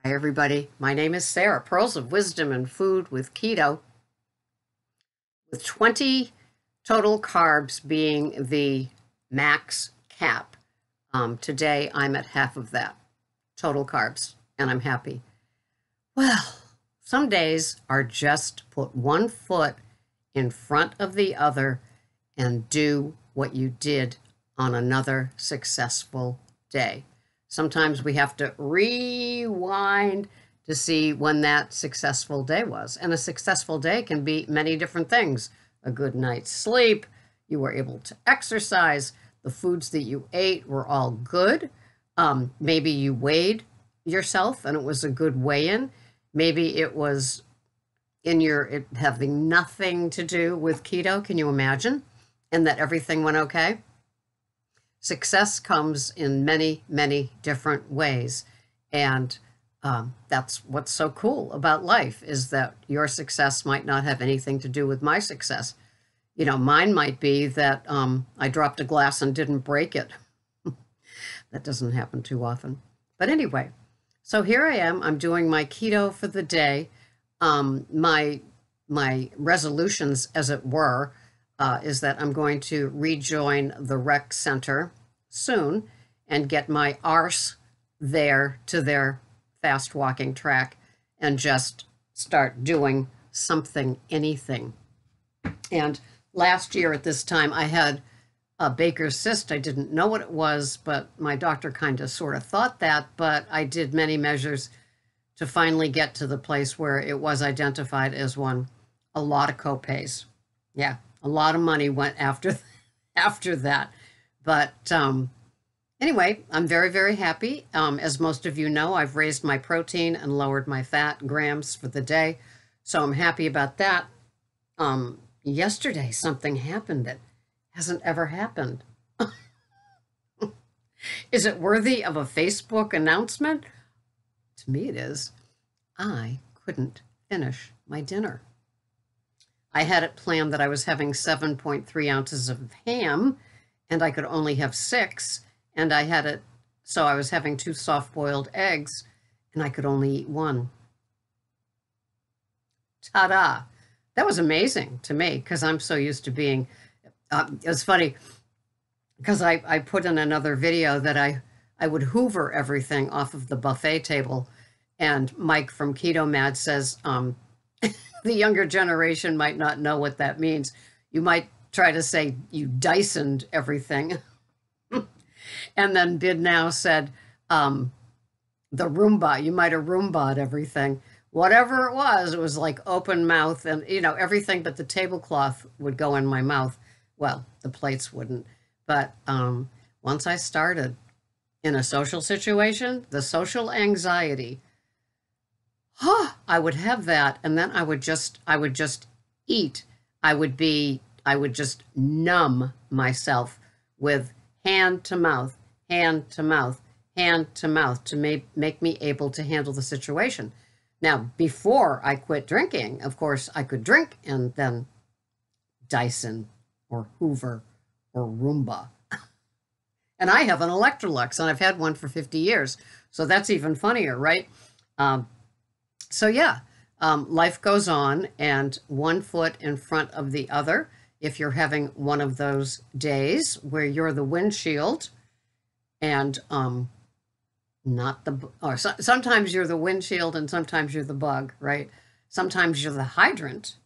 Hi, everybody. My name is Sarah. Pearls of Wisdom and Food with Keto, with 20 total carbs being the max cap. Today, I'm at half of that total carbs, and I'm happy. Well, some days are just put one foot in front of the other and do what you did on another successful day. Sometimes we have to rewind to see when that successful day was. And a successful day can be many different things. A good night's sleep, you were able to exercise, the foods that you ate were all good. Maybe you weighed yourself and it was a good weigh-in. Maybe it was it having nothing to do with keto. Can you imagine? And that everything went okay. Success comes in many, many different ways. And that's what's so cool about life, is that your success might not have anything to do with my success. You know, mine might be that I dropped a glass and didn't break it. That doesn't happen too often. But anyway, so here I am. I'm doing my keto for the day. My resolutions, as it were, is that I'm going to rejoin the rec center soon and get my arse there to their fast walking track and just start doing something, anything. And last year at this time, I had a Baker's cyst. I didn't know what it was, but my doctor kind of sort of thought that, but I did many measures to finally get to the place where it was identified as one. A lot of copays. Yeah, a lot of money went after that. But anyway, I'm very, very happy. As most of you know, I've raised my protein and lowered my fat grams for the day. So I'm happy about that. Yesterday, something happened that hasn't ever happened. Is it worthy of a Facebook announcement? To me, it is. I couldn't finish my dinner. I had it planned that I was having 7.3 ounces of ham, and I could only have 6. And I had it, so I was having 2 soft-boiled eggs, and I could only eat 1. Ta-da! That was amazing to me, because I'm so used to being, it was funny, because I put in another video that I would hoover everything off of the buffet table, and Mike from Keto Mad says, the younger generation might not know what that means. You might try to say you Dysoned everything. And then Bid Now said, the Roomba, you might have Roomba'd everything. Whatever it was like open mouth, and, you know, everything but the tablecloth would go in my mouth. Well, the plates wouldn't. But once I started in a social situation, the social anxiety, I would have that, and then I would just eat. I would just numb myself with hand to mouth, hand to mouth, hand to mouth to make me able to handle the situation. Now, before I quit drinking, of course, I could drink and then Dyson or Hoover or Roomba. And I have an Electrolux, and I've had one for 50 years. So that's even funnier, right? So yeah, life goes on, and one foot in front of the other. If you're having one of those days where you're the windshield and not the, or sometimes you're the windshield and sometimes you're the bug, right? Sometimes you're the hydrant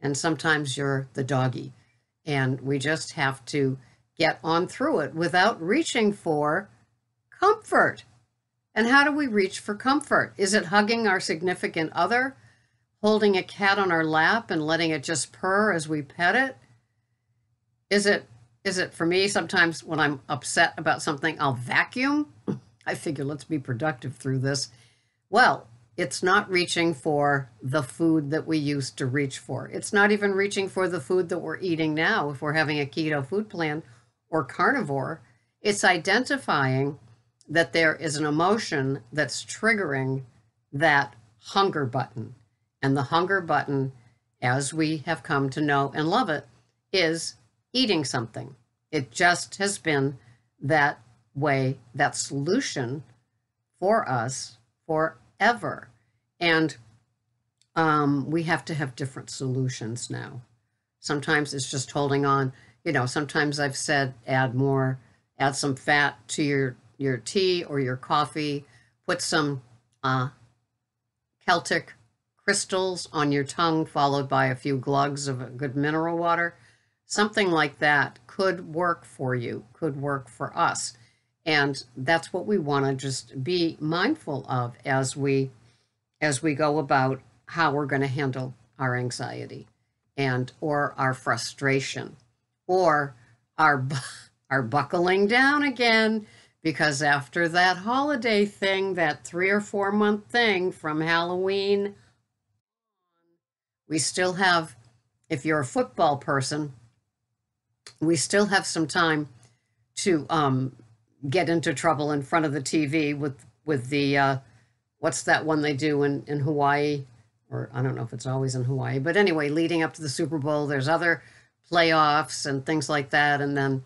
and sometimes you're the doggy. And we just have to get on through it without reaching for comfort. And how do we reach for comfort? Is it hugging our significant other, holding a cat on our lap and letting it just purr as we pet it? Is it for me, sometimes when I'm upset about something, I'll vacuum? I figure let's be productive through this. Well, it's not reaching for the food that we used to reach for. It's not even reaching for the food that we're eating now if we're having a keto food plan or carnivore. It's identifying that there is an emotion that's triggering that hunger button. And the hunger button, as we have come to know and love it, is eating something. It just has been that way, that solution for us for forever. And we have to have different solutions now. Sometimes it's just holding on. Sometimes I've said add some fat to your tea or your coffee, put some Celtic crystals on your tongue, followed by a few glugs of a good mineral water. Something like that could work for you, could work for us. And that's what we want to just be mindful of as we go about how we're going to handle our anxiety or our frustration or our buckling down again, because after that holiday thing, that 3 or 4 month thing from Halloween, we still have, if you're a football person, we still have some time to get into trouble in front of the TV with the what's that one they do in Hawaii? Or I don't know if it's always in Hawaii, but anyway, leading up to the Super Bowl, there's other playoffs and things like that. And then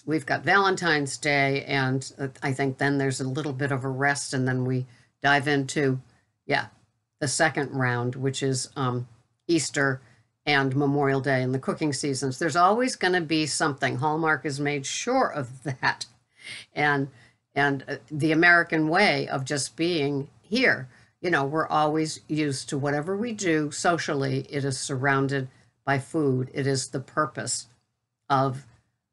we've got Valentine's Day, and I think then there's a little bit of a rest, and then we dive into, the second round, which is Easter and Memorial Day and the cooking seasons. There's always going to be something. Hallmark has made sure of that. And the American way of just being here, we're always used to whatever we do socially, it is surrounded by food. It is the purpose of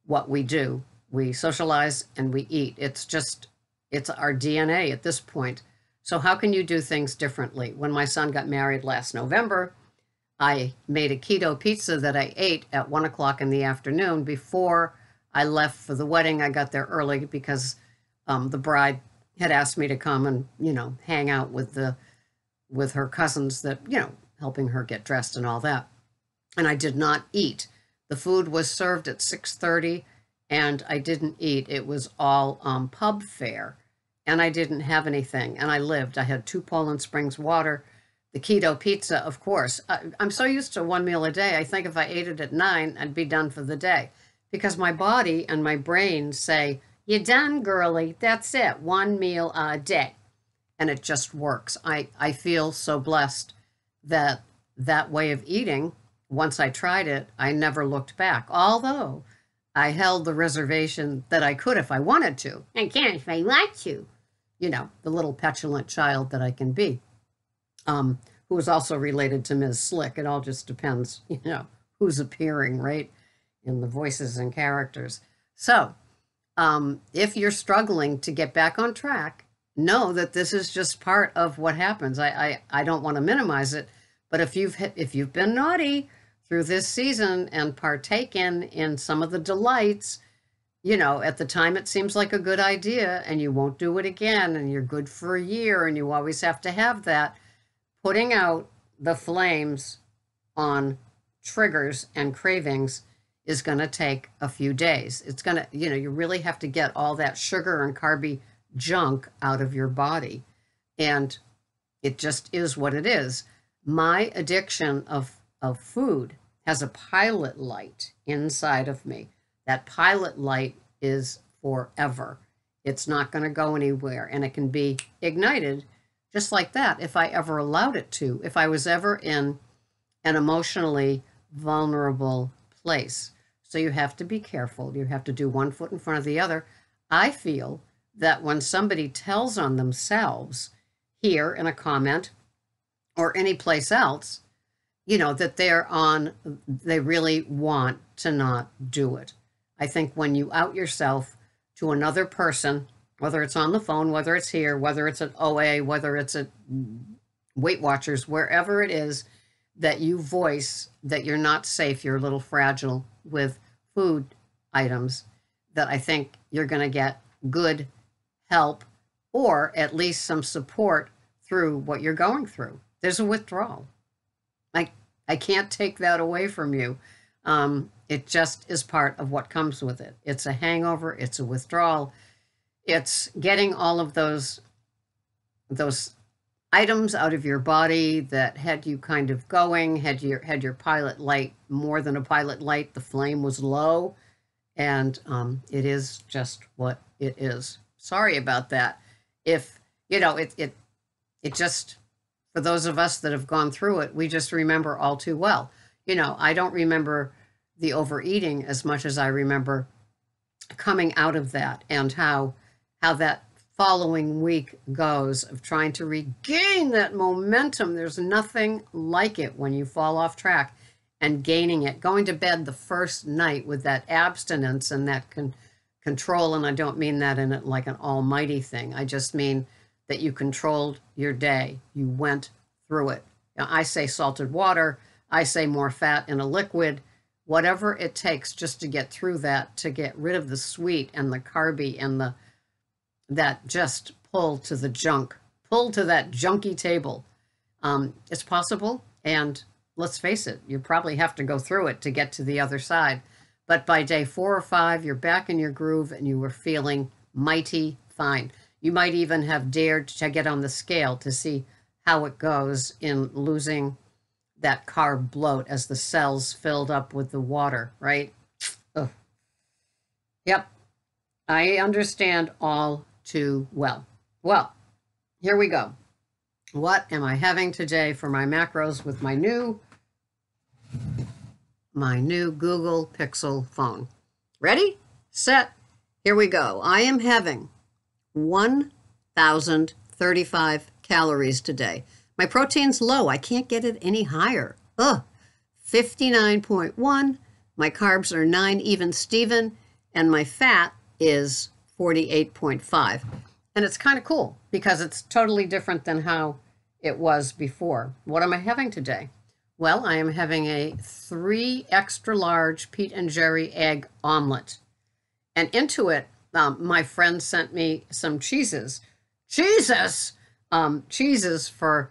what we do. We socialize and we eat. It's our DNA at this point. So how can you do things differently? When my son got married last November, I made a keto pizza that I ate at 1 o'clock in the afternoon before I left for the wedding. I got there early because the bride had asked me to come and, hang out with her cousins that, helping her get dressed and all that. And I did not eat. The food was served at 6:30 and I didn't eat. It was all pub fare and I didn't have anything. And I had 2 Poland Springs water, the keto pizza, of course. I'm so used to 1 meal a day. I think if I ate it at 9, I'd be done for the day, because my body and my brain say, you're done, girly. That's it. 1 meal a day. And it just works. I feel so blessed that way of eating, once I tried it, I never looked back. Although I held the reservation that I could if I wanted to. I can't if I want to. The little petulant child that I can be. Who is also related to Ms. Slick. It all just depends, who's appearing, right, in the voices and characters. So if you're struggling to get back on track, know that this is just part of what happens. I don't want to minimize it, but if you've been naughty through this season and partaken in some of the delights, at the time it seems like a good idea and you won't do it again and you're good for a year and you always have to have that. Putting out the flames on triggers and cravings is going to take a few days. It's going to, you really have to get all that sugar and carby junk out of your body. And it just is what it is. My addiction of food has a pilot light inside of me. That pilot light is forever. It's not going to go anywhere, and it can be ignited just like that if I ever allowed it to, if I was ever in an emotionally vulnerable place. So you have to be careful. You have to do one foot in front of the other. I feel that when somebody tells on themselves here in a comment or any place else, that they really want to not do it. I think when you out yourself to another person, whether it's on the phone, whether it's here, whether it's at OA, whether it's at Weight Watchers, wherever it is, that you voice that you're not safe, you're a little fragile with food items, that I think you're going to get good help or at least some support through what you're going through. There's a withdrawal. I can't take that away from you. It just is part of what comes with it. It's a hangover. It's a withdrawal. It's getting all of those items out of your body that had you kind of going, had your pilot light more than a pilot light. The flame was low, and it is just what it is. Sorry about that. If it It just, for those of us that have gone through it, we just remember all too well. I don't remember the overeating as much as I remember coming out of that, and how that following week goes of trying to regain that momentum. There's nothing like it when you fall off track and gaining it. Going to bed the first night with that abstinence and that control, and I don't mean that in it like an almighty thing. I just mean that you controlled your day. You went through it. I say salted water. I say more fat in a liquid. Whatever it takes just to get through that, to get rid of the sweet and the carby and that just pull to the junk, pull to that junky table. It's possible, and let's face it, you probably have to go through it to get to the other side. But by day 4 or 5, you're back in your groove and you were feeling mighty fine. You might even have dared to get on the scale to see how it goes in losing that carb bloat as the cells filled up with the water, right? Ugh. Yep, I understand all too well. Well, here we go. What am I having today for my macros with my new Google Pixel phone? Ready, set, here we go. I am having 1,035 calories today. My protein's low. I can't get it any higher. 59.1. My carbs are 9 even Steven, and my fat is 48.5. And it's kind of cool because it's totally different than how it was before. What am I having today? Well, I am having a 3 extra large Pete and Jerry egg omelet. And into it, my friend sent me some cheeses. Cheeses for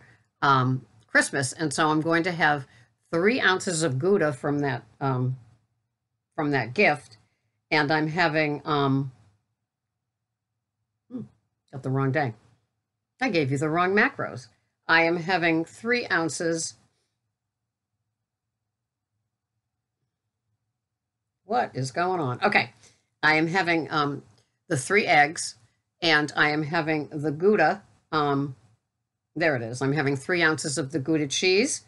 Christmas. And so I'm going to have 3 ounces of Gouda from that gift. And I'm having, got the wrong day. I gave you the wrong macros. I am having 3 ounces. What is going on? Okay. I am having the 3 eggs, and I am having the Gouda. There it is. I'm having 3 ounces of the Gouda cheese.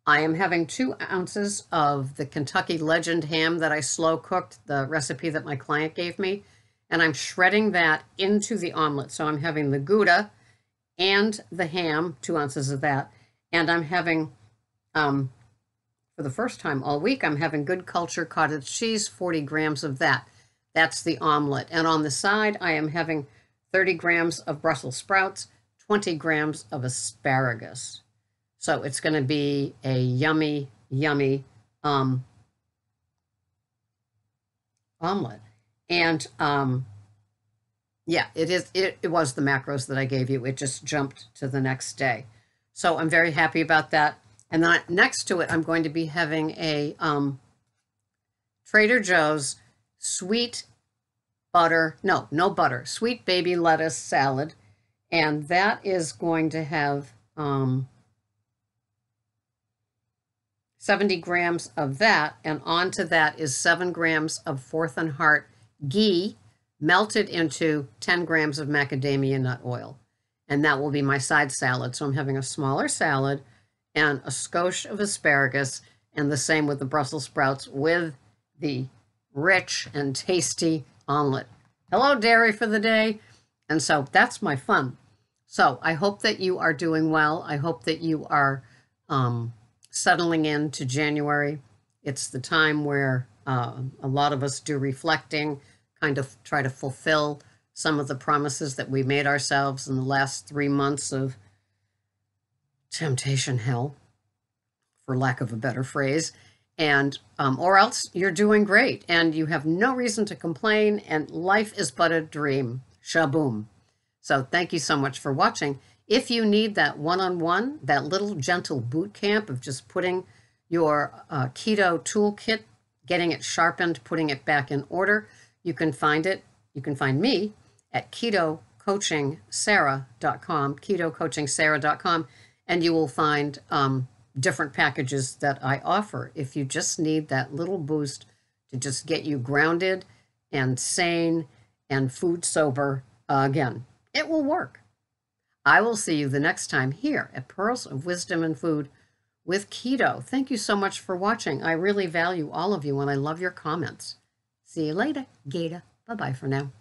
I am having 2 ounces of the Kentucky Legend ham that I slow cooked, the recipe that my client gave me, and I'm shredding that into the omelet. So I'm having the Gouda and the ham, 2 ounces of that, and I'm having, for the first time all week, I'm having Good Culture cottage cheese, 40 grams of that. That's the omelet. And on the side, I am having 30 grams of Brussels sprouts, 20 grams of asparagus. So it's going to be a yummy, yummy omelet. And yeah, it was the macros that I gave you. It just jumped to the next day. So I'm very happy about that. And then next to it, I'm going to be having a Trader Joe's sweet butter, no butter, sweet baby lettuce salad. And that is going to have 70 grams of that. And onto that is 7 grams of Fourth and Heart ghee melted into 10 grams of macadamia nut oil. And that will be my side salad. So I'm having a smaller salad and a skosh of asparagus, and the same with the Brussels sprouts with the rich and tasty omelet. Hello, dairy for the day. And so that's my fun. So I hope that you are doing well. I hope that you are settling into January. It's the time where a lot of us do reflecting, kind of try to fulfill some of the promises that we made ourselves in the last 3 months of temptation hell, for lack of a better phrase. And or else you're doing great and you have no reason to complain, and life is but a dream. Shaboom. So thank you so much for watching. If you need that one-on-one, that little gentle boot camp of just putting your keto toolkit, getting it sharpened, putting it back in order, you can find it. You can find me at ketocoachingsarah.com, ketocoachingsarah.com, and you will find different packages that I offer if you just need that little boost to just get you grounded and sane and food sober again. It will work. I will see you the next time here at Pearls of Wisdom and Food with Keto. Thank you so much for watching. I really value all of you and I love your comments. See you later, Gator. Bye-bye for now.